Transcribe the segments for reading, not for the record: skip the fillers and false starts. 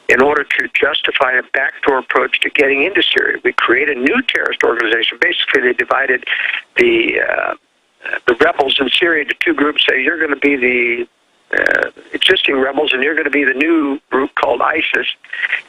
in order to justify a backdoor approach to getting into Syria. We create a new terrorist organization. Basically, they divided the rebels in Syria into two groups. Say, you're going to be the existing rebels, and you're going to be the new group called ISIS,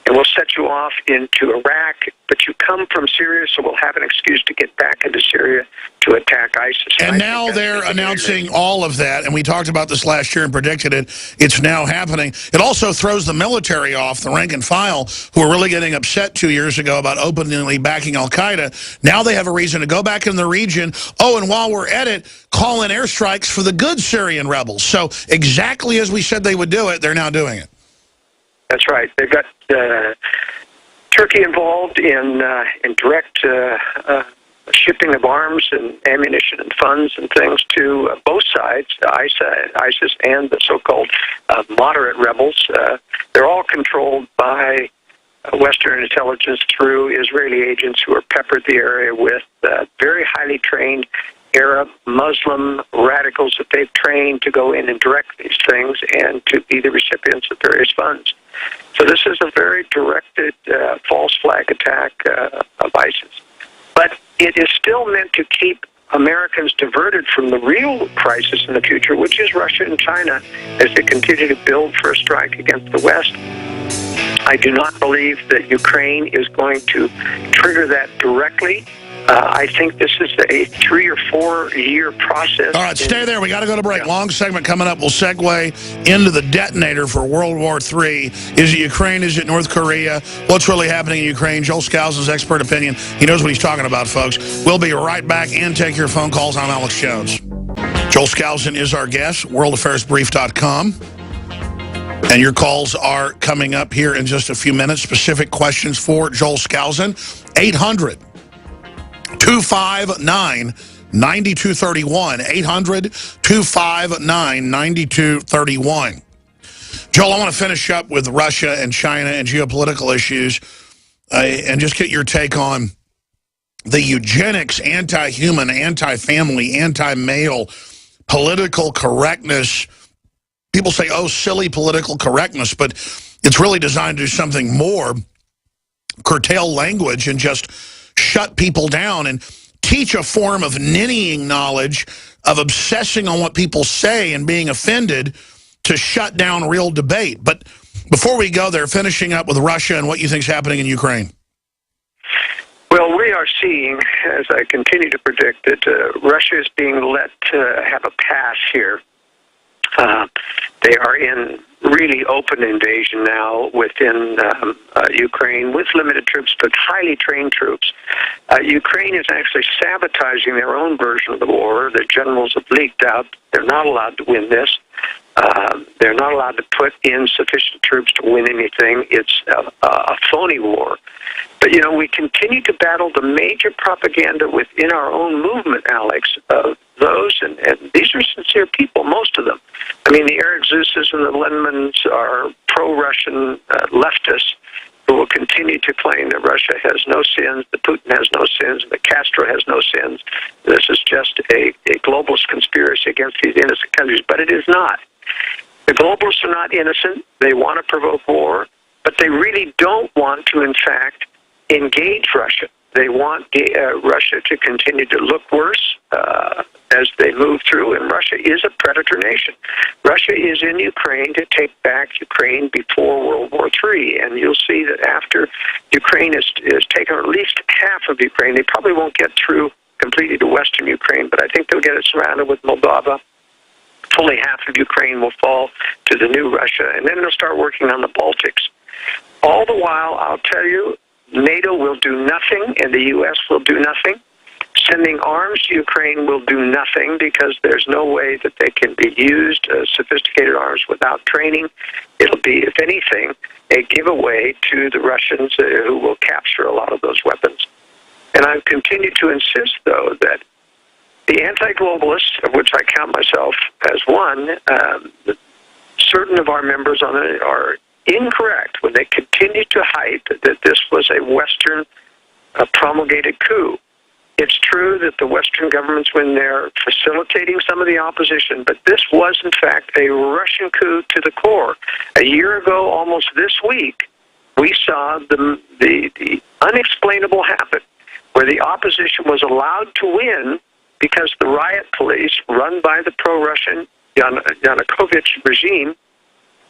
and we'll set you off into Iraq, but you come from Syria, so we'll have an excuse to get back into Syria to attack ISIS. And now they're announcing all of that, and we talked about this last year and predicted it. It's now happening. It also throws the military off, the rank and file, who were really getting upset 2 years ago about openly backing al-Qaeda. Now they have a reason to go back in the region. Oh, and while we're at it, call in airstrikes for the good Syrian rebels. So exactly as we said they would do it, they're now doing it. That's right. They've got Turkey involved in direct shipping of arms and ammunition and funds and things to both sides, ISIS and the so-called moderate rebels. They're all controlled by Western intelligence through Israeli agents who are peppered the area with very highly trained Arab, Muslim radicals that they've trained to go in and direct these things and to be the recipients of various funds. So this is a very directed false flag attack of ISIS. But it is still meant to keep Americans diverted from the real crisis in the future, which is Russia and China, as they continue to build for a strike against the West. I do not believe that Ukraine is going to trigger that directly. I think this is a 3 or 4 year process. All right, stay there. We got to go to break. Yeah. Long segment coming up. We'll segue into the detonator for World War III. Is it Ukraine? Is it North Korea? What's really happening in Ukraine? Joel Skousen's expert opinion. He knows what he's talking about, folks. We'll be right back and take your phone calls. I'm Alex Jones. Joel Skousen is our guest, worldaffairsbrief.com. And your calls are coming up here in just a few minutes. Specific questions for Joel Skousen. 800-259-9231. 800-259-9231. Joel, I want to finish up with Russia and China and geopolitical issues and just get your take on the eugenics, anti-human, anti-family, anti-male, political correctness. People say, oh, silly political correctness, but it's really designed to do something more, curtail language and just shut people down and teach a form of ninnying knowledge, of obsessing on what people say and being offended to shut down real debate. But before we go there, finishing up with Russia and what you think is happening in Ukraine. Well, we are seeing, as I continue to predict, that Russia is being let have a pass here. They are in really open invasion now within Ukraine with limited troops, but highly trained troops. Ukraine is actually sabotaging their own version of the war. The generals have leaked out. They're not allowed to win this. They're not allowed to put in sufficient troops to win anything. It's a phony war. But, you know, we continue to battle the major propaganda within our own movement, Alex, of those, and these are sincere people, most of them. I mean, the Eric Zuses and the Lindmans are pro-Russian leftists who will continue to claim that Russia has no sins, that Putin has no sins, and that Castro has no sins. This is just a globalist conspiracy against these innocent countries, but it is not. The globalists are not innocent. They want to provoke war, but they really don't want to, in fact, engage Russia. They want Russia to continue to look worse as they move through, and Russia is a predator nation. Russia is in Ukraine to take back Ukraine before World War III, and you'll see that after Ukraine is taken, or at least half of Ukraine, they probably won't get through completely to western Ukraine, but I think they'll get it surrounded with Moldova. Fully half of Ukraine will fall to the new Russia, and then they'll start working on the Baltics. All the while, I'll tell you, NATO will do nothing, and the U.S. will do nothing. Sending arms to Ukraine will do nothing because there's no way that they can be used, sophisticated arms, without training. It'll be, if anything, a giveaway to the Russians who will capture a lot of those weapons. And I continue to insist, though, that the anti-globalists, of which I count myself as one, certain of our members on it are incorrect when they continue to hype that this was a Western promulgated coup. It's true that the Western governments, when they're facilitating some of the opposition, but this was, in fact, a Russian coup to the core. A year ago, almost this week, we saw the unexplainable happen, where the opposition was allowed to win because the riot police, run by the pro-Russian Yanukovych regime,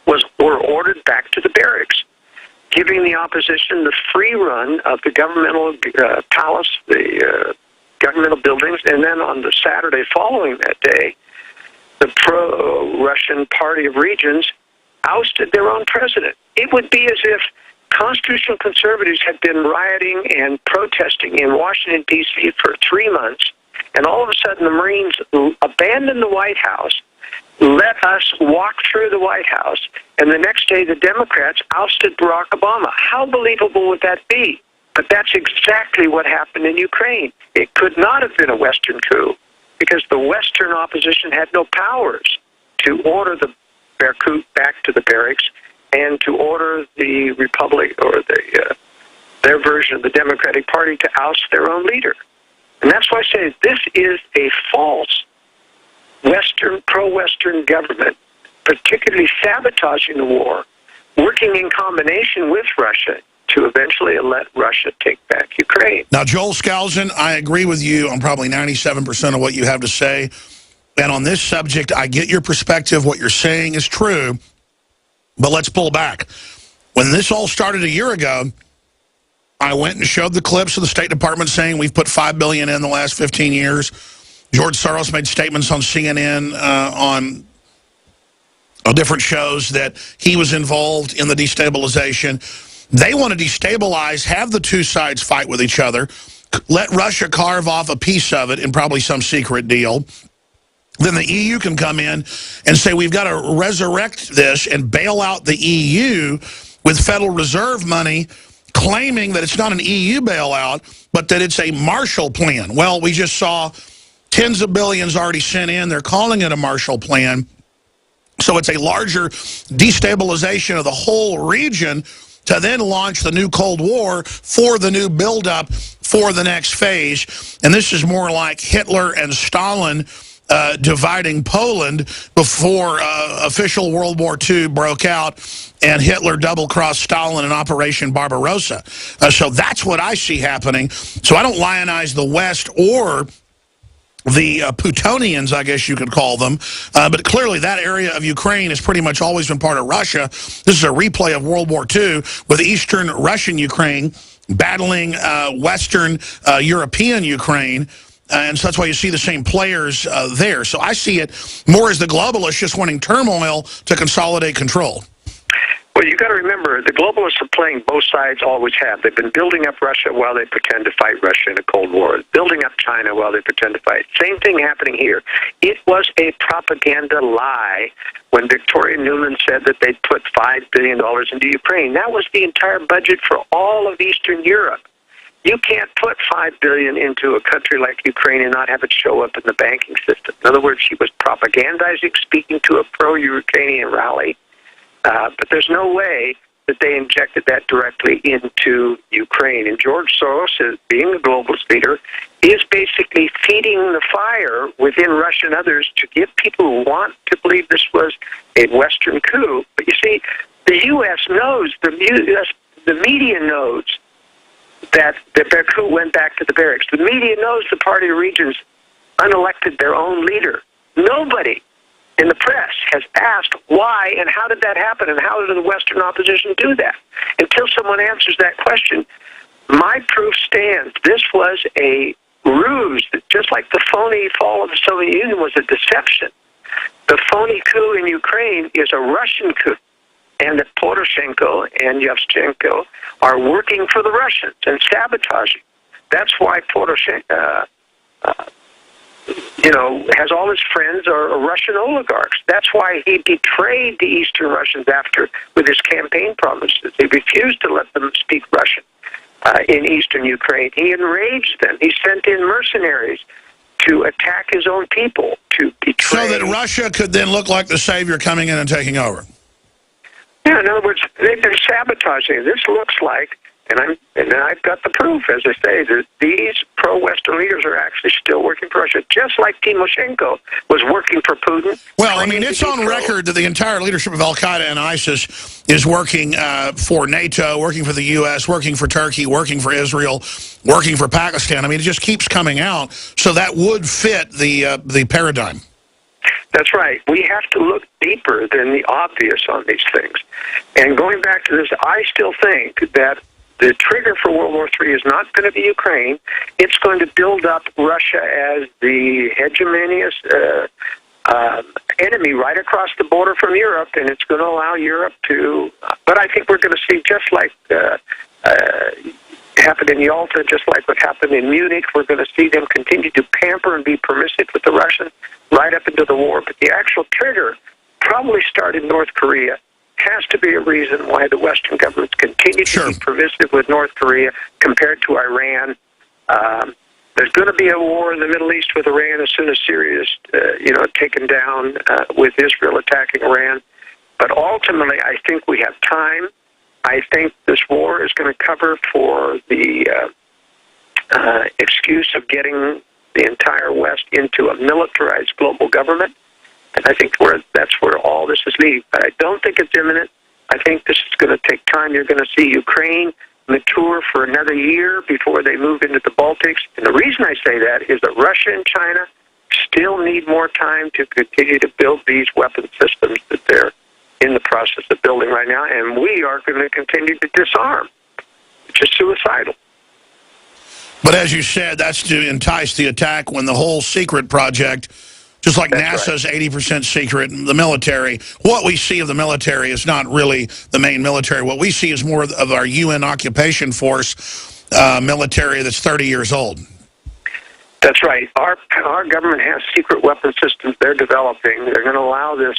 were ordered back to the barracks, giving the opposition the free run of the governmental palace, the governmental buildings, and then on the Saturday following that day, the pro-Russian Party of Regions ousted their own president. It would be as if constitutional conservatives had been rioting and protesting in Washington, D.C. for 3 months, and all of a sudden the Marines abandoned the White House, let us walk through the White House, and the next day the Democrats ousted Barack Obama. How believable would that be? But that's exactly what happened in Ukraine. It could not have been a Western coup because the Western opposition had no powers to order the Berkut back to the barracks and to order the Republic or their version of the Democratic Party to oust their own leader. And that's why I say this is a false pro-Western government, particularly sabotaging the war, working in combination with Russia to eventually let Russia take back Ukraine. Now, Joel Skousen, I agree with you on probably 97% of what you have to say. And on this subject, I get your perspective. What you're saying is true. But let's pull back. When this all started a year ago, I went and showed the clips of the State Department saying we've put $5 billion in the last 15 years. George Soros made statements on CNN, on different shows that he was involved in the destabilization. They want to destabilize, have the two sides fight with each other, let Russia carve off a piece of it in probably some secret deal. Then the EU can come in and say we've got to resurrect this and bail out the EU with Federal Reserve money, claiming that it's not an EU bailout, but that it's a Marshall Plan. Well, we just saw tens of billions already sent in. They're calling it a Marshall Plan. So it's a larger destabilization of the whole region to then launch the new Cold War for the new buildup for the next phase. And this is more like Hitler and Stalin dividing Poland before official World War II broke out and Hitler double-crossed Stalin in Operation Barbarossa. So that's what I see happening. So I don't lionize the West or the Putonians, I guess you could call them. But clearly that area of Ukraine has pretty much always been part of Russia. This is a replay of World War II with eastern Russian Ukraine battling Western European Ukraine. And so that's why you see the same players there. So I see it more as the globalists just wanting turmoil to consolidate control. Well, you got to remember, the globalists are playing both sides, always have. They've been building up Russia while they pretend to fight Russia in a Cold War, building up China while they pretend to fight. Same thing happening here. It was a propaganda lie when Victoria Nuland said that they'd put $5 billion into Ukraine. That was the entire budget for all of Eastern Europe. You can't put $5 billion into a country like Ukraine and not have it show up in the banking system. In other words, she was propagandizing, speaking to a pro-Ukrainian rally. But there's no way that they injected that directly into Ukraine. And George Soros, being the globalist leader, is basically feeding the fire within Russia and others to get people who want to believe this was a Western coup. But you see, the U.S. knows, the media knows that the Berkut went back to the barracks. The media knows the Party of Regions unelected their own leader. Nobody in the press has asked why and how did that happen and how did the Western opposition do that. Until someone answers that question, my proof stands. This was a ruse, just like the phony fall of the Soviet Union was a deception. The phony coup in Ukraine is a Russian coup, and that Poroshenko and Yevchenko are working for the Russians and sabotaging. That's why Poroshenko has all his friends are Russian oligarchs. That's why he betrayed the Eastern Russians with his campaign promises. He refused to let them speak Russian in Eastern Ukraine. He enraged them. He sent in mercenaries to attack his own people, to betray. So that Russia could then look like the savior coming in and taking over. Yeah, in other words, they've been sabotaging. This looks like And I've got the proof, as I say, that these pro-Western leaders are actually still working for Russia, just like Timoshenko was working for Putin. Well, I mean, it's on record that the entire leadership of Al-Qaeda and ISIS is working for NATO, working for the U.S., working for Turkey, working for Israel, working for Pakistan. I mean, it just keeps coming out. So that would fit the paradigm. That's right. We have to look deeper than the obvious on these things. And going back to this, I still think that the trigger for World War III is not going to be Ukraine. It's going to build up Russia as the hegemonious enemy right across the border from Europe, and it's going to allow Europe to... But I think we're going to see, just like happened in Yalta, just like what happened in Munich, we're going to see them continue to pamper and be permissive with the Russians right up into the war. But the actual trigger probably started in North Korea. Has to be a reason why the Western governments continue to be permissive with North Korea compared to Iran. There's going to be a war in the Middle East with Iran as soon as Syria is, taken down with Israel attacking Iran. But ultimately, I think we have time. I think this war is going to cover for the excuse of getting the entire West into a militarized global government. And I think that's where all this is leading. But I don't think it's imminent. I think this is going to take time. You're going to see Ukraine mature for another year before they move into the Baltics. And the reason I say that is that Russia and China still need more time to continue to build these weapon systems that they're in the process of building right now. And we are going to continue to disarm, which is suicidal. But as you said, that's to entice the attack when the whole secret project... Just like NASA's 80% secret, the military, what we see of the military is not really the main military. What we see is more of our UN occupation force military that's 30 years old. That's right. Our government has secret weapon systems they're developing. They're going to allow this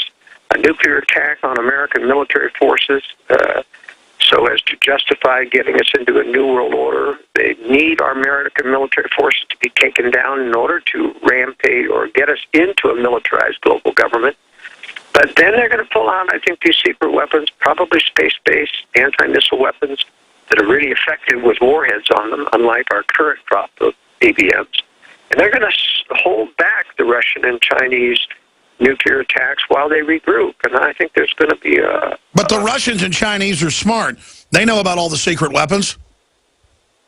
a nuclear attack on American military forces so as to justify getting us into a new world order. They need our American military forces to be taken down in order to rampage or get us into a militarized global government. But then they're going to pull out, I think, these secret weapons, probably space-based anti-missile weapons that are really effective with warheads on them, unlike our current crop of ABMs. And they're going to hold back the Russian and Chinese nuclear attacks while they regroup. And I think there's going to be a... But the Russians and Chinese are smart. They know about all the secret weapons.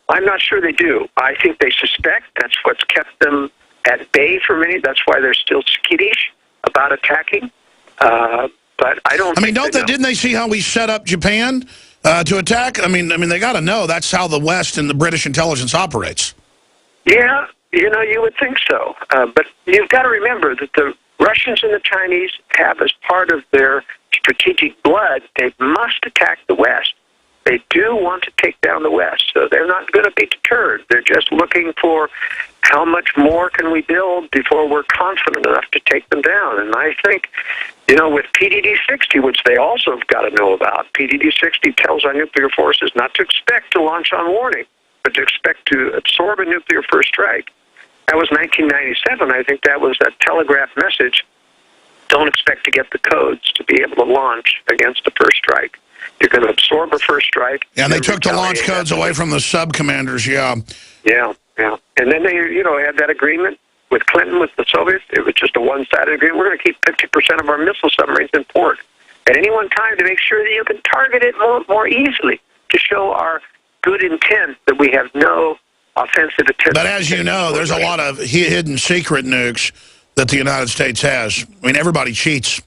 I'm not sure they do. I think they suspect. That's what's kept them at bay for many. That's why they're still skittish about attacking. But I don't... Didn't they see how we set up Japan to attack? I mean, they got to know that's how the West and the British intelligence operates. Yeah, you would think so. But you've got to remember that the Russians and the Chinese have, as part of their strategic blood, they must attack the West. They do want to take down the West, so they're not going to be deterred. They're just looking for how much more can we build before we're confident enough to take them down. And I think, with PDD-60, which they also have got to know about, PDD-60 tells our nuclear forces not to expect to launch on warning, but to expect to absorb a nuclear first strike. That was 1997. I think that was a telegraph message. Don't expect to get the codes to be able to launch against the first strike. You're going to absorb a first strike. Yeah, and they took the launch codes away from the sub-commanders, yeah. Yeah. And then they, had that agreement with Clinton, with the Soviets. It was just a one-sided agreement. We're going to keep 50% of our missile submarines in port at any one time to make sure that you can target it more easily, to show our good intent that we have no offensive attempt. But as you know, there's a lot of hidden secret nukes that the United States has. I mean, everybody cheats.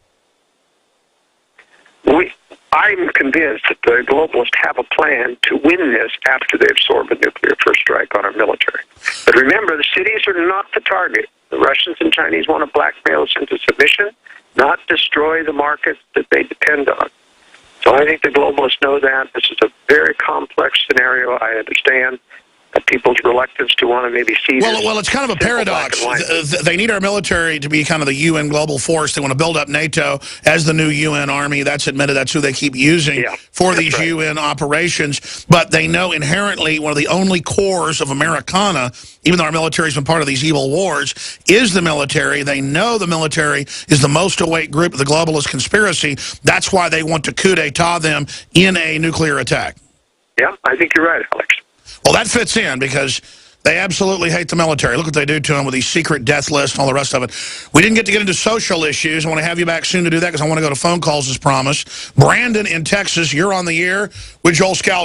I'm convinced that the globalists have a plan to win this after they absorb a nuclear first strike on our military. But remember, the cities are not the target. The Russians and Chinese want to blackmail us into submission, not destroy the markets that they depend on. So I think the globalists know that. This is a very complex scenario. I understand people's reluctance to want to maybe see this. Well, it's kind of a paradox. They need our military to be kind of the UN global force. They want to build up NATO as the new UN army. That's admitted. That's who they keep using for these UN operations. But they know inherently one of the only cores of Americana, even though our military's been part of these evil wars, is the military. They know the military is the most awake group of the globalist conspiracy. That's why they want to coup d'etat them in a nuclear attack. Yeah, I think you're right, Alex. Well, that fits in because they absolutely hate the military. Look what they do to them with these secret death lists and all the rest of it. We didn't get to get into social issues. I want to have you back soon to do that because I want to go to phone calls as promised. Brandon in Texas, you're on the air with Joel Skousen.